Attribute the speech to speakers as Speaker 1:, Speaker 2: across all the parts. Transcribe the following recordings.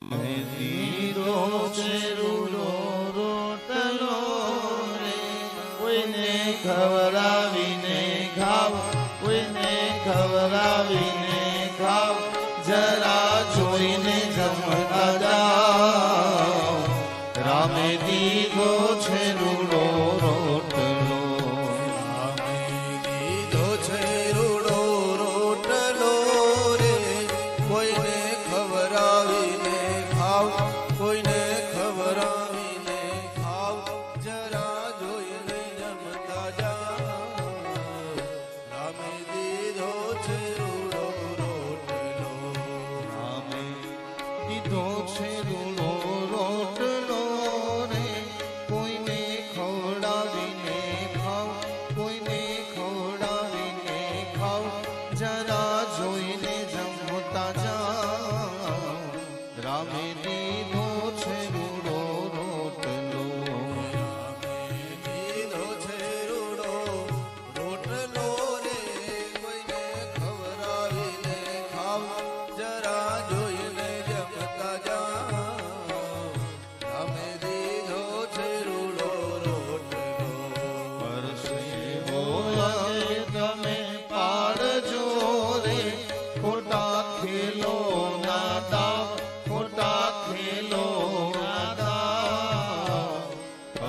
Speaker 1: દીધો છે રૂડો રોટલો રે, કોઈને ખવડાવીને ખાવ, કોઈને ખવડાવીને ખાવ, જરા જોઈને જમતા જાઓ. રામે દીધો છે રૂડો રોટલો,
Speaker 2: રામે દીધો છે રૂડો રોટલો રે, કોઈને ખવડાવીને ખાવ, કોઈને ખવડાવીને ખાવ, જરા જોઈને જમતા જાઓ. રામે દીધો છે રૂડો રોટલો,
Speaker 1: રામે દીધો છે રૂડો રોટલો રે, કોઈને ખવડાવીને ખાવ, કોઈને ખવડાવીને ખાવ, જરા જોઈને જમતા જાઓ. રામે દીધો છે રૂડો રોટલો,
Speaker 2: રામે દીધો છે રૂડો રોટલો રે, કોઈને ખવડાવીને ખાવ, જરા જોઈને જમતા જાઓ. રામે દીધો છે રૂડો રોટલો,
Speaker 1: પરસેવો લાગે તમે પાડજો રે, ખોટા ખેલો ના દાવ, ખોટા ખેલો ના દાવ.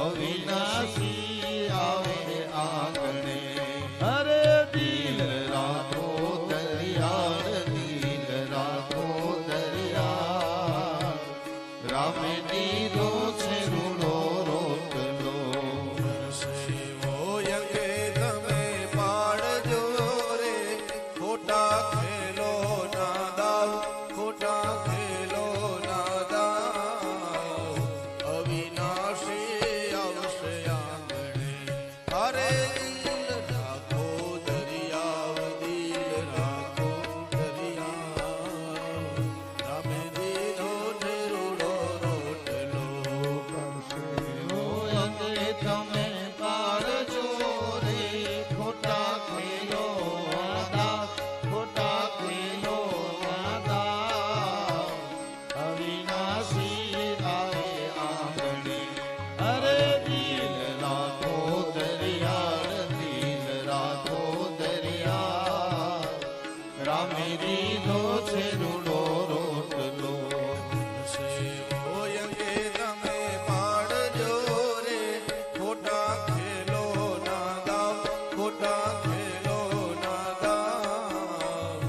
Speaker 1: અવિનાશી આવે આંગણે, અરે દિલ રાખો દરિયાળ, દિલ રાખો દરિયાળ. રામે દીધો છે રૂડો રોટલો,
Speaker 2: સેવો યંગે તમે પાડજો રે, ખોટા ખેલો ના દાવ, ખોટા ખેલો ના દાવ. અવિનાશી આવશે આંગણે, અરે દિલ રાખો દરિયાવ, દિલ રાખો દરિયાવ. રામે દીધો છે રૂડો રોટલો,
Speaker 1: એવો અંગે તમે પાડજો રે, ખોટા ખેલો ના દાવ, ખોટા ખેલો ના દાવ. અવિનાશી આવે આંગણે, અરે દિલ રાખો દરિયાળ, દિલ રાખો દરિયાળ. રામે દીધો છે રૂડો રોટલો,
Speaker 2: સેવો યંગે તમે પાડજો રે, ખોટા ખેલો ના દાવ, ખોટા ખેલો ના દાવ.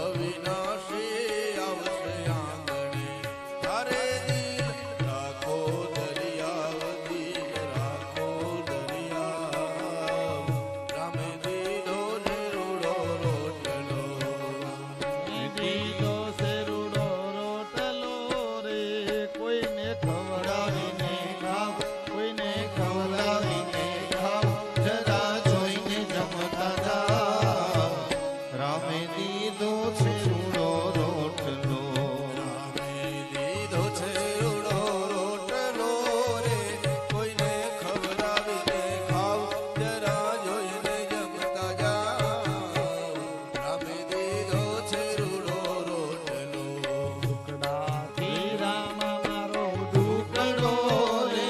Speaker 2: અવિનાશી આવશે આંગણે, તારે દિલ રાખો દરિયાવ, દિલ રાખો દરિયાવ. રામે દીધો છે રૂડો રોટલો,
Speaker 1: દીધો છે રૂડો રોટલો રે, કોઈને ખવડાવીને ખાવ, કોઈને ખવડાવીને ખાવ, જરા જોઈને જમતા જાઓ. રામે દીધો છે રૂડો રોટલો,
Speaker 2: રામે દીધો છે રૂડો રોટલો રે, કોઈને ખવડાવીને ખાવ, જરા જોઈને જમતા જાઓ. રામે દીધો છે રૂડો રોટલો,
Speaker 1: ટુકડાથી રામ મારો ટુકડો રે,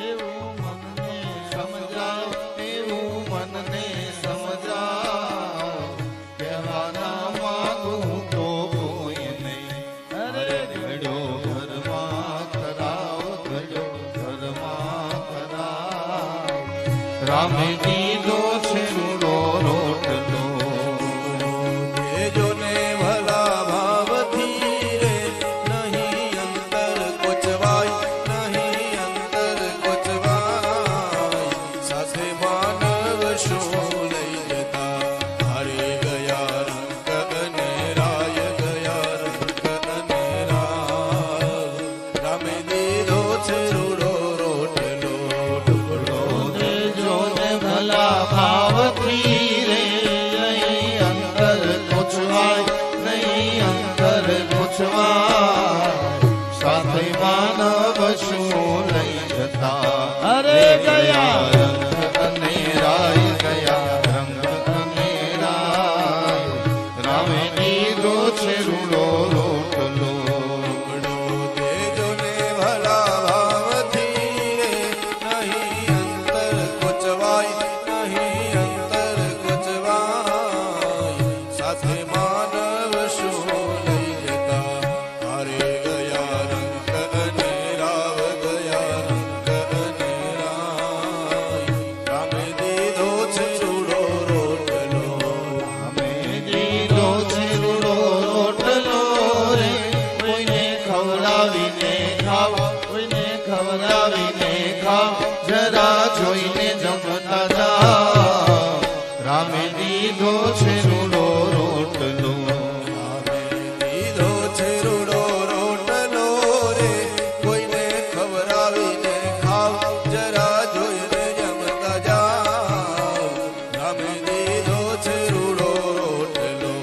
Speaker 1: એવું મનને સમજાવ, એવું મનને સમજાવ. કહેવાના માંગું તો કોઈ નહીં, અરે ઘડ્યો ઘરમાં કરાવ, ઘડ્યો ઘરમાં કરાવ. રામે દીધો છે રૂડો રોટલો,
Speaker 2: દેજો ને ભલા ભાવથી રે, નહીં અંતર કોચવાય, નહીં અંતર કોચવાય. સાથે માનવ શું લઈ જતા, હારી ગયા રંગ અને રાય, ગયા રંગ અને રાય. રામે દીધો છે રૂડો રોટલો, ટુકડો
Speaker 1: દેજો ને ભલા ભાવથી રે, નહીં અંતર કોચવાય, નહીં અંતર કોચવાય. સાથે માનવ શું લઈ જતા, અરે ગયા રંગ અને રાય, ગયા રંગ અને રાય. રામે દીધો છે રૂડો રોટલો, ખવડાવીને ખાવ, કોઈને ખવડાવીને ખાવ, જરા જોઈને જમતા જાવ. રામે દીધો છે રૂડો રોટલો,
Speaker 2: દીધો છે રૂડો રોટલો રે, કોઈને ખવડાવીને ખાવ, જરા જોઈને જમતા જાવ. રામે દીધો છે રૂડો રોટલો.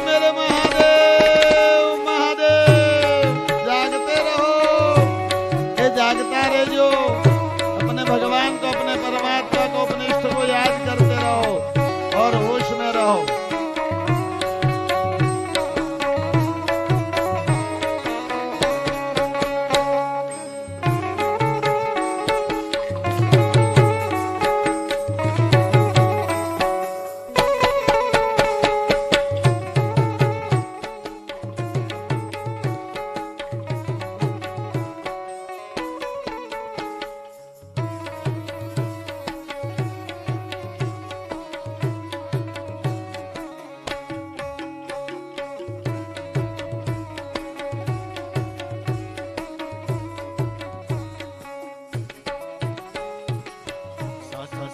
Speaker 1: मेरे महादेव महादेव, जागते रहो, ये जागता रहो, अपने भगवान को, अपने परमात्मा को, अपने इष्ट को याद करते रहो और होश में रहो.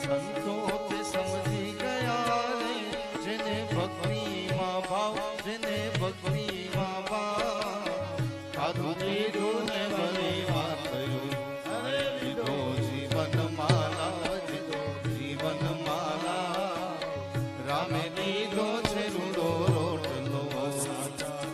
Speaker 1: સંતો તે સમજી ગયા રે, જેને ભક્તિમાં ભાવ, જેને ભક્તિમાં ભાવ, સાધુ લીધું ને વળીમાં થયું, અરે લીધો જીવન માલા, લીધો જીવન માલા. રામે લીધો છે રૂડો રોટલો,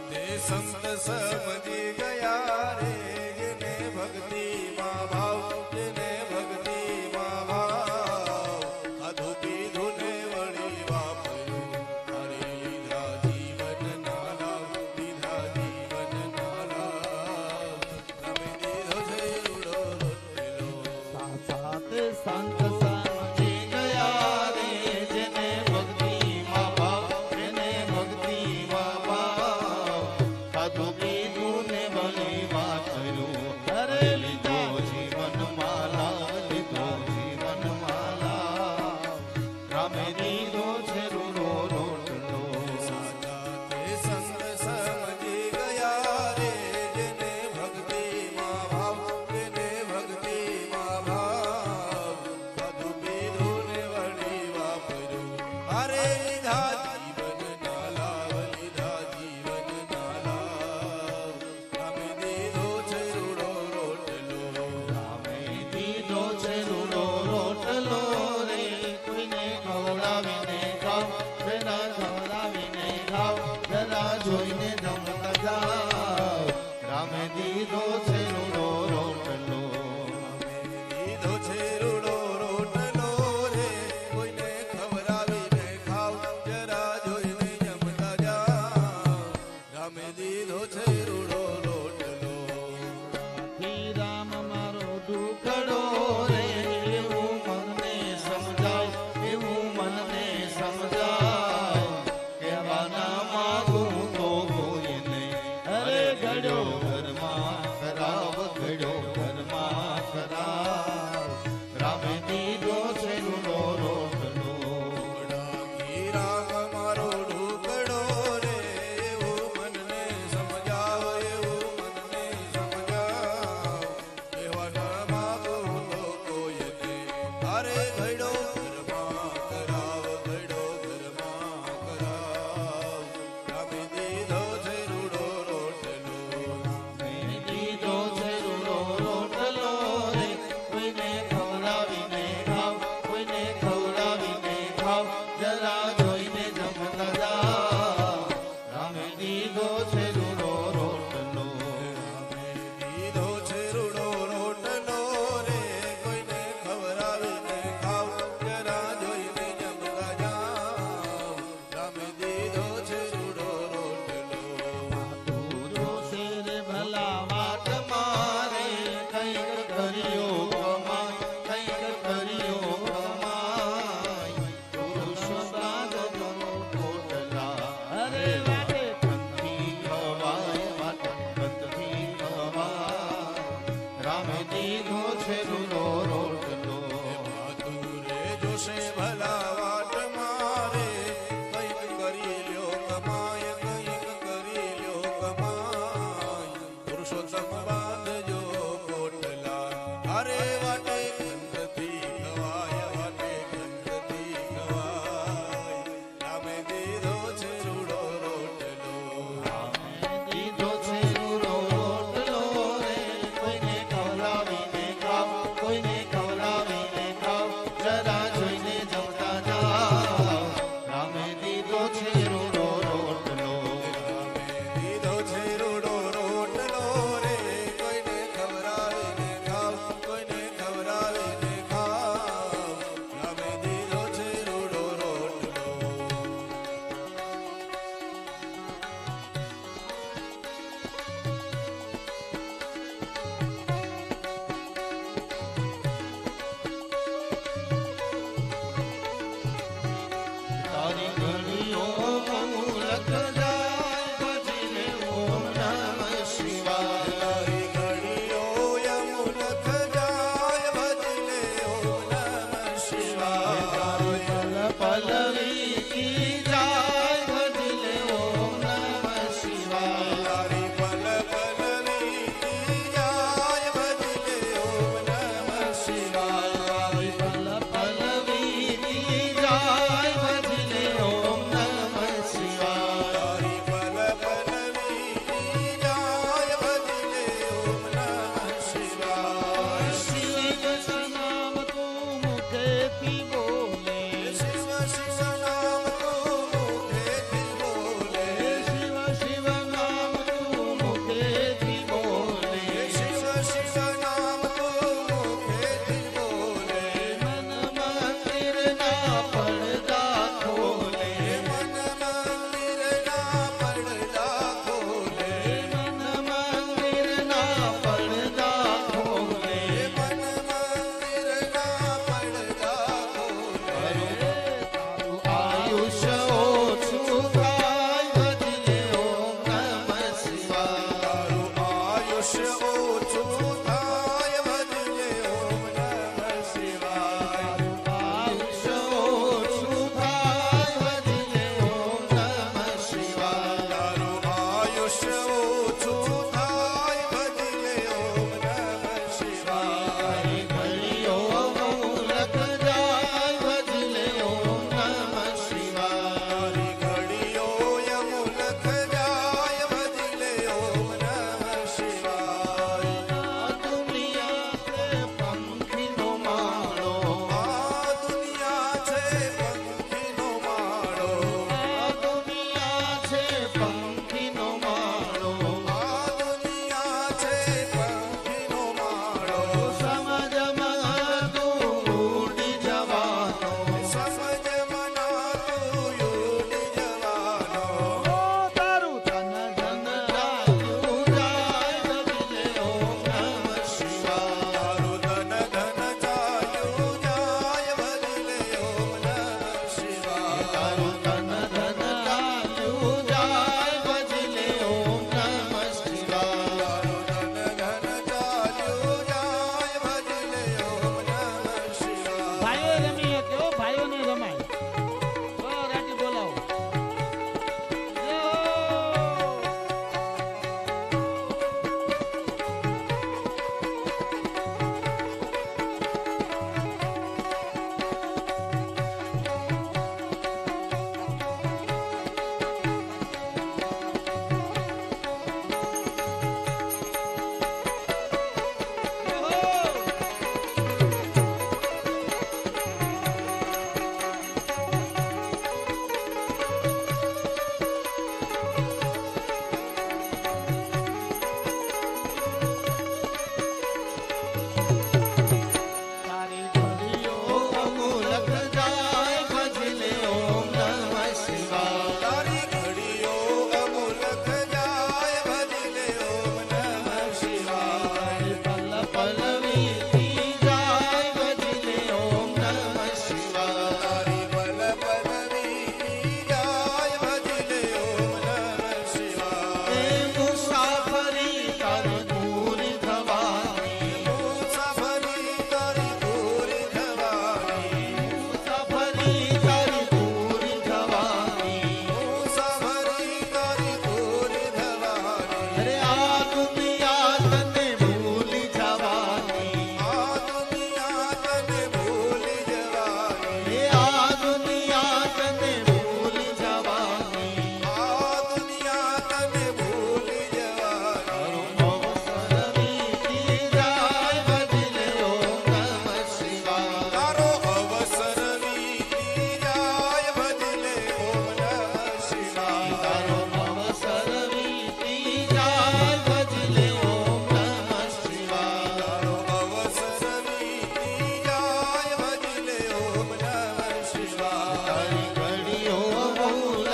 Speaker 2: તે સંત સમજી ગયા રે, જેને ભક્તિમાં ભાવ, જેને ભક્તિમાં ભાવ, ખાધું પીધું ને વળી વાપર્યું, અરે લીધા જીવન ના લાવ, લીધા જીવન ના લાવ. રામે દીધો છે રૂડો રોટલો.
Speaker 1: સાથે સંત સમજી ગયા રે, જેને ભક્તિમાં ભાવ, જેને ભક્તિમાં ભાવ, સાધુ પીધું ને બલીમાં થયું, અરે લીધો જીવન માલા, લીધો જીવન માલા. રામે દીધો છે રૂડો રોટલો,
Speaker 2: તે સંત સમજી ગયા રે, જેને ભક્તિમાં ભાવ, જેને ભક્તિમાં ભાવ, ખાધું પીધું ને વળી વાપર્યું, અરે લીધા જીવન ના લાવ, લીધા જીવન ના લાવ. રામે દીધો છે રૂડો રોટલો.
Speaker 1: રામે દીધો છે રૂડો રોટલો રે, કોઈને ખવડાવીને ખાવ, જેના ખવડાવીને ખાવ, જરા જોઈને જમતા જાવ. રામે દીધો છે રૂડો રોટલો,
Speaker 2: દીધો છે રૂડો રોટલો રે, કોઈને ખવડાવીને ખાવ, જરા જોઈને જમતા જાવ. રામે દીધો છે રૂડો રોટલો.
Speaker 1: શ્રી રામ મારો દુખડો રે, એવું મનને સમજાય, એવું મનને સમજાય.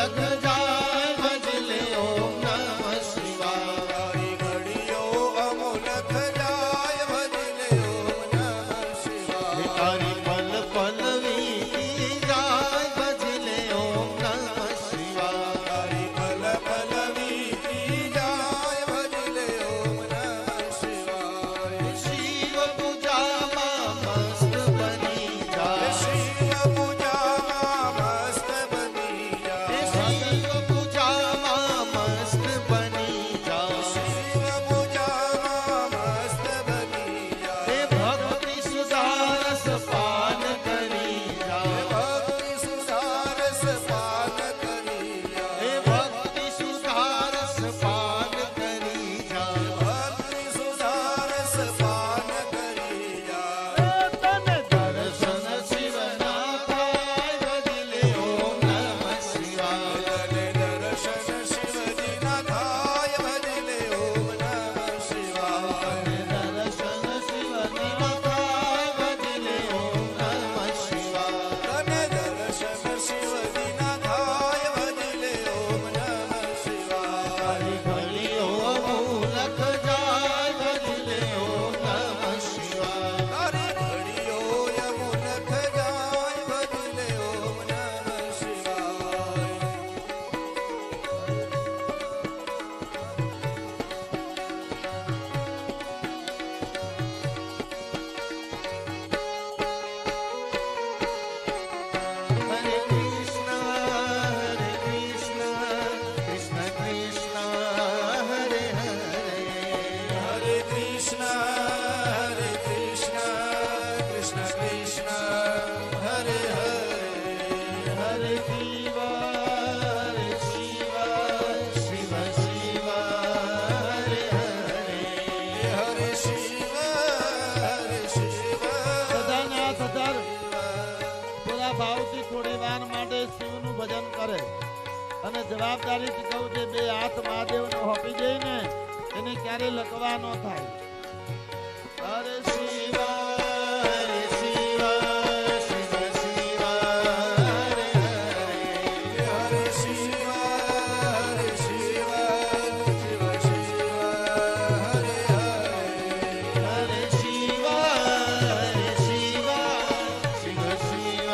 Speaker 1: લખ જાય ભજલે ઓમ નમઃ શિવાય
Speaker 2: તારી ઘડીઓ અમુલક જાય ભજલે ઓમ નમઃ શિવાય
Speaker 1: તારી પલ પલ વીતી જાય ભજલે ઓમ નમઃ શિવાય
Speaker 2: તારી પલ પલ વીતી જાય ભજલે ઓમ નમઃ શિવાય
Speaker 1: શિવ પૂજામાં મસ્ત બની જાય
Speaker 2: શિવ પૂજામાં મસ્ત બની જાય
Speaker 1: શિવ પૂજામાં મસ્ત બની જાય
Speaker 2: શિવ પૂજામાં મસ્ત બની જાય
Speaker 1: હે ભક્તિ સુધારસ પાન કરી જાય
Speaker 2: ભક્તિ સુધારસ પાન કરી
Speaker 1: હે
Speaker 2: જાય
Speaker 1: ભક્તિ સુધારસ પાન કરી જાય
Speaker 2: ભક્તિ સુધારસ પાન કરી જાય
Speaker 1: તને દર્શન શિવના થાય ભજલે ઓમ નમઃ શિવાય
Speaker 2: તને દર્શન શિવજીના થાય ભજલે ઓમ નમઃ શિવાય
Speaker 1: દર્શન શિવની થાય ભજલે ઓમ નમઃ શિવાય
Speaker 2: તને દર્શન શિવજીના થાય ભજલે ઓમ નમઃ શિવાય
Speaker 1: તારી ઘડીઓ મૂલક જાય ભજલે ઓમ નમઃ શિવાય
Speaker 2: તારી ઘડીઓ યમુનખ જાય ભજલે ઓમ નમઃ શિવાય
Speaker 1: હરે કૃષ્ણ કૃષ્ણ કૃષ્ણ હરે હરે
Speaker 2: હરે કૃષ્ણ કૃષ્ણ કૃષ્ણ હરે હરે
Speaker 1: હરે શિવ શિવ શિવ શિવ હરે હરે
Speaker 2: હરે શિવ
Speaker 1: બધાના સદર પૂરા ભાવથી થોડી વાર માટે શિવનું ભજન કરે અને જવાબદારીથી કહું છે બે હાથ મહાદેવને હોપી જઈને એને ક્યારે લકવા ન થાય હરે શિવ શિવ શિવ શિવ હરે હરે
Speaker 2: હરે શિવ શિવ શિવ શિવ હરે હરે
Speaker 1: હરે શિવ શિવ શિવ શિવ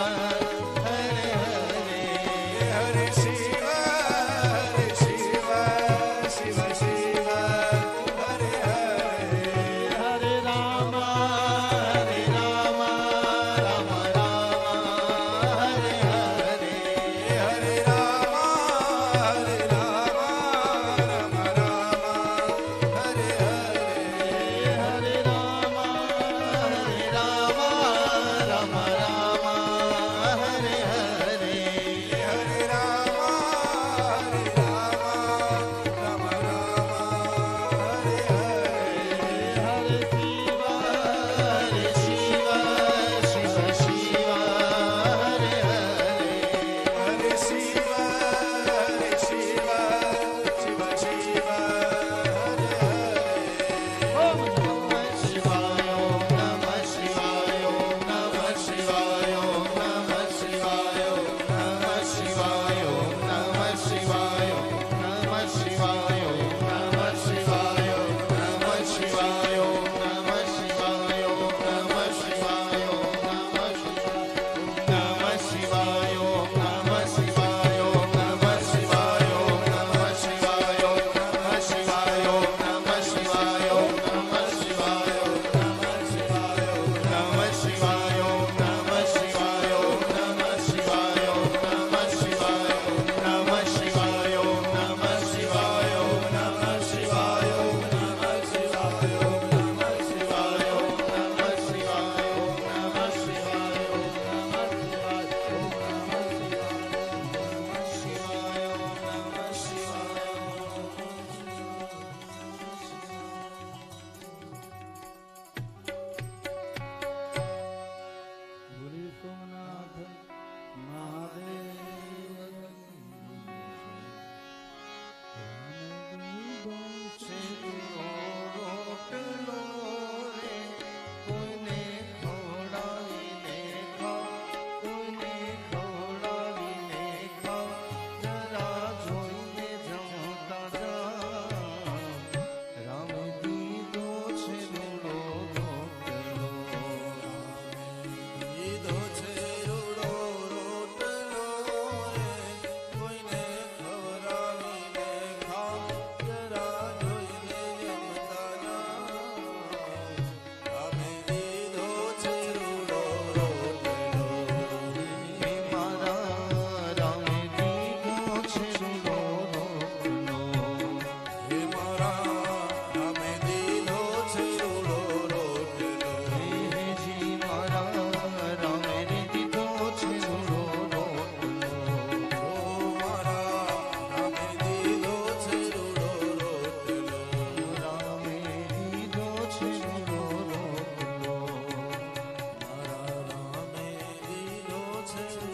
Speaker 1: હરે હરે
Speaker 2: હરે શિવ શિવ શિવ શિવ હરે હરે
Speaker 1: હરે
Speaker 2: છે